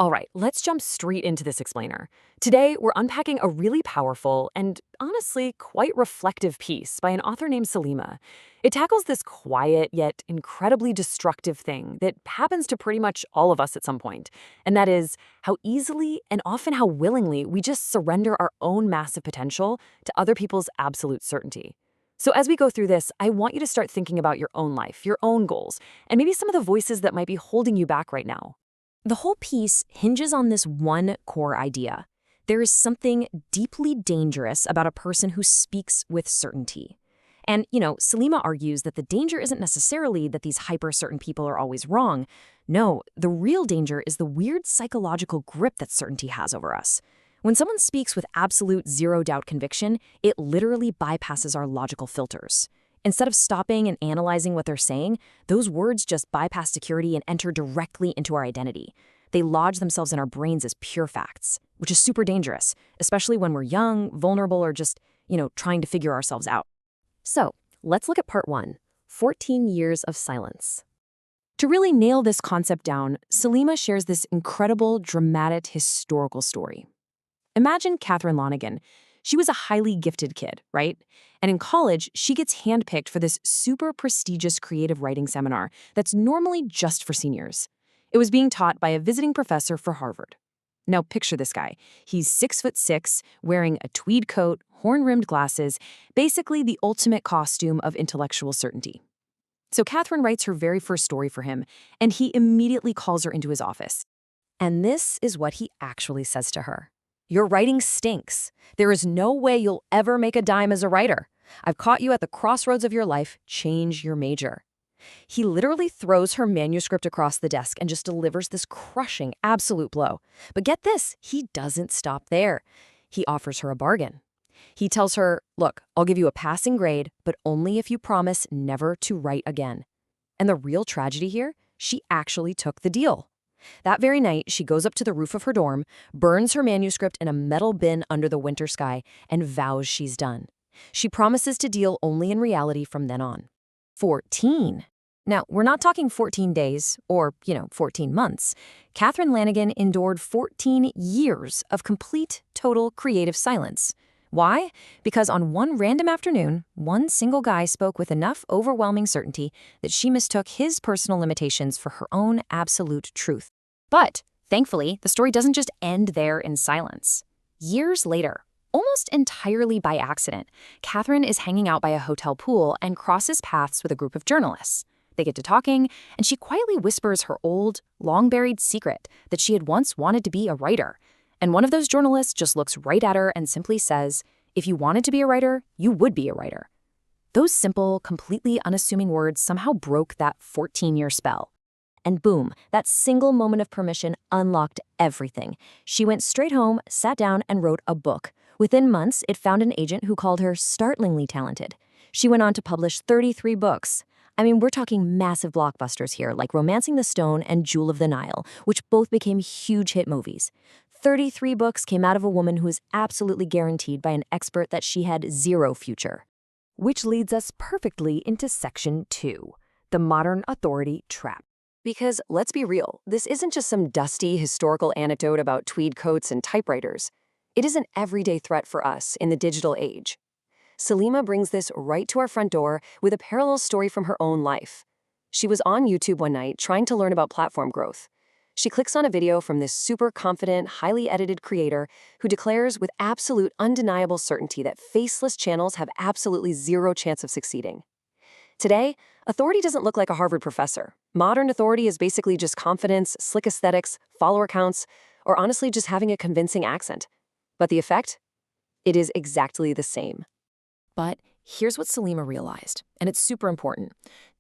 All right, let's jump straight into this explainer. Today, we're unpacking a really powerful and honestly quite reflective piece by an author named Salima. It tackles this quiet yet incredibly destructive thing that happens to pretty much all of us at some point, and that is how easily and often how willingly we just surrender our own massive potential to other people's absolute certainty. So, as we go through this, I want you to start thinking about your own life, your own goals, and maybe some of the voices that might be holding you back right now. The whole piece hinges on this one core idea. There is something deeply dangerous about a person who speaks with certainty. And, Salima argues that the danger isn't necessarily that these hyper-certain people are always wrong. No, the real danger is the weird psychological grip that certainty has over us. When someone speaks with absolute zero-doubt conviction, it literally bypasses our logical filters. Instead of stopping and analyzing what they're saying, those words just bypass security and enter directly into our identity. They lodge themselves in our brains as pure facts, which is super dangerous, especially when we're young, vulnerable, or just, trying to figure ourselves out. So, let's look at part 1, 14 years of silence. To really nail this concept down, Salima shares this incredible, dramatic, historical story. Imagine Catherine Lonigan. She was a highly gifted kid, right? And in college, she gets handpicked for this super prestigious creative writing seminar that's normally just for seniors. It was being taught by a visiting professor for Harvard. Now picture this guy. He's 6'6", wearing a tweed coat, horn-rimmed glasses, basically the ultimate costume of intellectual certainty. So Catherine writes her very first story for him, and he immediately calls her into his office. And this is what he actually says to her. Your writing stinks. There is no way you'll ever make a dime as a writer. I've caught you at the crossroads of your life. Change your major. He literally throws her manuscript across the desk and just delivers this crushing, absolute blow. But get this, he doesn't stop there. He offers her a bargain. He tells her, look, I'll give you a passing grade, but only if you promise never to write again. And the real tragedy here, she actually took the deal. That very night, she goes up to the roof of her dorm, burns her manuscript in a metal bin under the winter sky, and vows she's done. She promises to deal only in reality from then on. 14. Now, we're not talking 14 days or, 14 months. Catherine Lanigan endured 14 years of complete, total creative silence. Why? Because on one random afternoon, one single guy spoke with enough overwhelming certainty that she mistook his personal limitations for her own absolute truth. But, thankfully, the story doesn't just end there in silence. Years later, almost entirely by accident, Catherine is hanging out by a hotel pool and crosses paths with a group of journalists. They get to talking, and she quietly whispers her old, long-buried secret that she had once wanted to be a writer. And one of those journalists just looks right at her and simply says, if you wanted to be a writer, you would be a writer. Those simple, completely unassuming words somehow broke that 14-year spell. And boom, that single moment of permission unlocked everything. She went straight home, sat down, and wrote a book. Within months, it found an agent who called her startlingly talented. She went on to publish 33 books. I mean, we're talking massive blockbusters here, like Romancing the Stone and Jewel of the Nile, which both became huge hit movies. 33 books came out of a woman who is absolutely guaranteed by an expert that she had zero future. Which leads us perfectly into section 2, the modern authority trap. Because let's be real, this isn't just some dusty historical anecdote about tweed coats and typewriters. It is an everyday threat for us in the digital age. Salima brings this right to our front door with a parallel story from her own life. She was on YouTube one night trying to learn about platform growth. She clicks on a video from this super confident, highly edited creator who declares with absolute undeniable certainty that faceless channels have absolutely zero chance of succeeding. Today, authority doesn't look like a Harvard professor. Modern authority is basically just confidence, slick aesthetics, follower counts, or honestly just having a convincing accent. But the effect? It is exactly the same. But here's what Salima realized, and it's super important.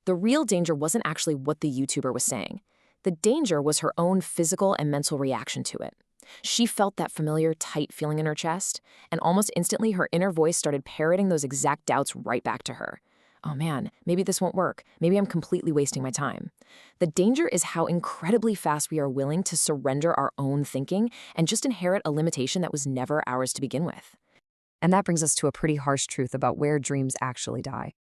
The real danger wasn't actually what the YouTuber was saying. The danger was her own physical and mental reaction to it. She felt that familiar, tight feeling in her chest, and almost instantly her inner voice started parroting those exact doubts right back to her. Oh man, maybe this won't work. Maybe I'm completely wasting my time. The danger is how incredibly fast we are willing to surrender our own thinking and just inherit a limitation that was never ours to begin with. And that brings us to a pretty harsh truth about where dreams actually die.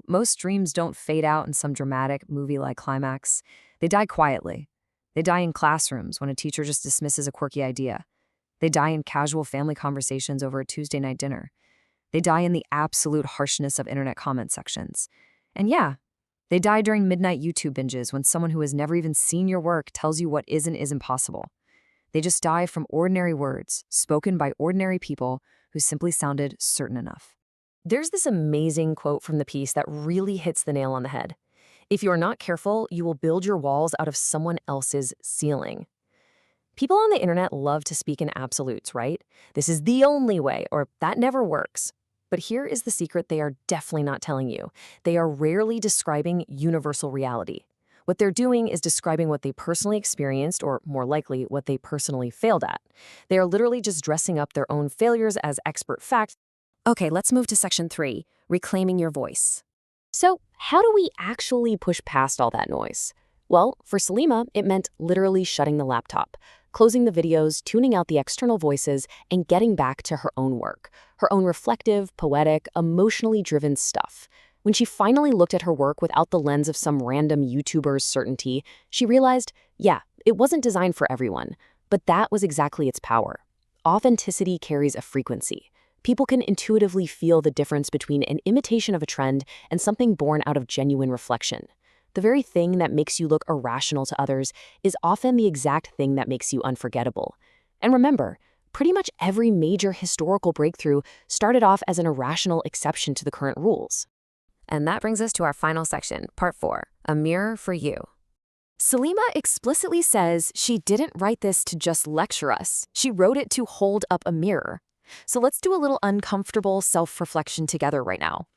Most dreams don't fade out in some dramatic movie-like climax. They die quietly. They die in classrooms when a teacher just dismisses a quirky idea. They die in casual family conversations over a Tuesday night dinner. They die in the absolute harshness of internet comment sections. And yeah, they die during midnight YouTube binges when someone who has never even seen your work tells you what is and isn't possible. They just die from ordinary words, spoken by ordinary people who simply sounded certain enough. There's this amazing quote from the piece that really hits the nail on the head. If you're not careful, you will build your walls out of someone else's ceiling. People on the internet love to speak in absolutes, right? This is the only way, or that never works. But here is the secret they are definitely not telling you. They are rarely describing universal reality. What they're doing is describing what they personally experienced, or more likely, what they personally failed at. They are literally just dressing up their own failures as expert facts. Okay, let's move to section 3, reclaiming your voice. So, how do we actually push past all that noise? Well, for Salima, it meant literally shutting the laptop, closing the videos, tuning out the external voices, and getting back to her own work, her own reflective, poetic, emotionally driven stuff. When she finally looked at her work without the lens of some random YouTuber's certainty, she realized, yeah, it wasn't designed for everyone, but that was exactly its power. Authenticity carries a frequency. People can intuitively feel the difference between an imitation of a trend and something born out of genuine reflection. The very thing that makes you look irrational to others is often the exact thing that makes you unforgettable. And remember, pretty much every major historical breakthrough started off as an irrational exception to the current rules. And that brings us to our final section, part 4, A Mirror for You. Salima explicitly says she didn't write this to just lecture us. She wrote it to hold up a mirror. So let's do a little uncomfortable self-reflection together right now.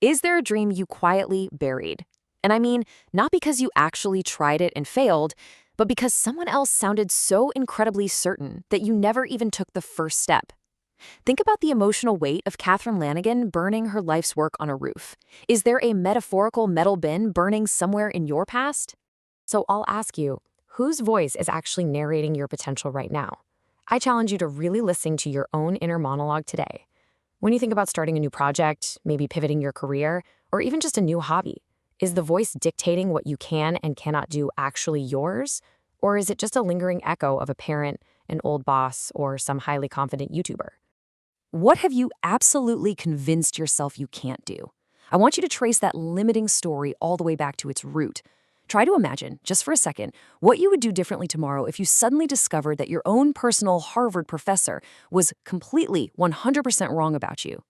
Is there a dream you quietly buried? And I mean, not because you actually tried it and failed, but because someone else sounded so incredibly certain that you never even took the first step. Think about the emotional weight of Catherine Lanigan burning her life's work on a roof. Is there a metaphorical metal bin burning somewhere in your past? So I'll ask you, whose voice is actually narrating your potential right now? I challenge you to really listen to your own inner monologue today. When you think about starting a new project, maybe pivoting your career, or even just a new hobby, is the voice dictating what you can and cannot do actually yours? Or is it just a lingering echo of a parent, an old boss, or some highly confident YouTuber? What have you absolutely convinced yourself you can't do? I want you to trace that limiting story all the way back to its root. Try to imagine, just for a second, what you would do differently tomorrow if you suddenly discovered that your own personal Harvard professor was completely 100% wrong about you.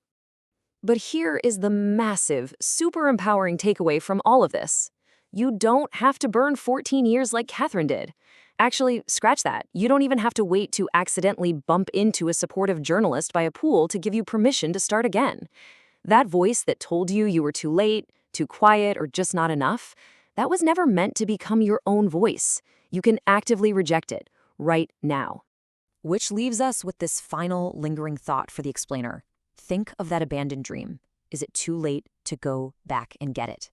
But here is the massive, super empowering takeaway from all of this. You don't have to burn 14 years like Catherine did. Actually, scratch that. You don't even have to wait to accidentally bump into a supportive journalist by a pool to give you permission to start again. That voice that told you you were too late, too quiet, or just not enough, that was never meant to become your own voice. You can actively reject it right now. Which leaves us with this final lingering thought for the explainer. Think of that abandoned dream. Is it too late to go back and get it?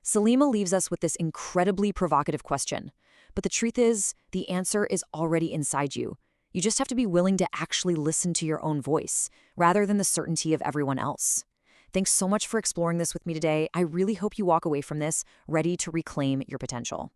Salima leaves us with this incredibly provocative question. But the truth is, the answer is already inside you. You just have to be willing to actually listen to your own voice, rather than the certainty of everyone else. Thanks so much for exploring this with me today. I really hope you walk away from this ready to reclaim your potential.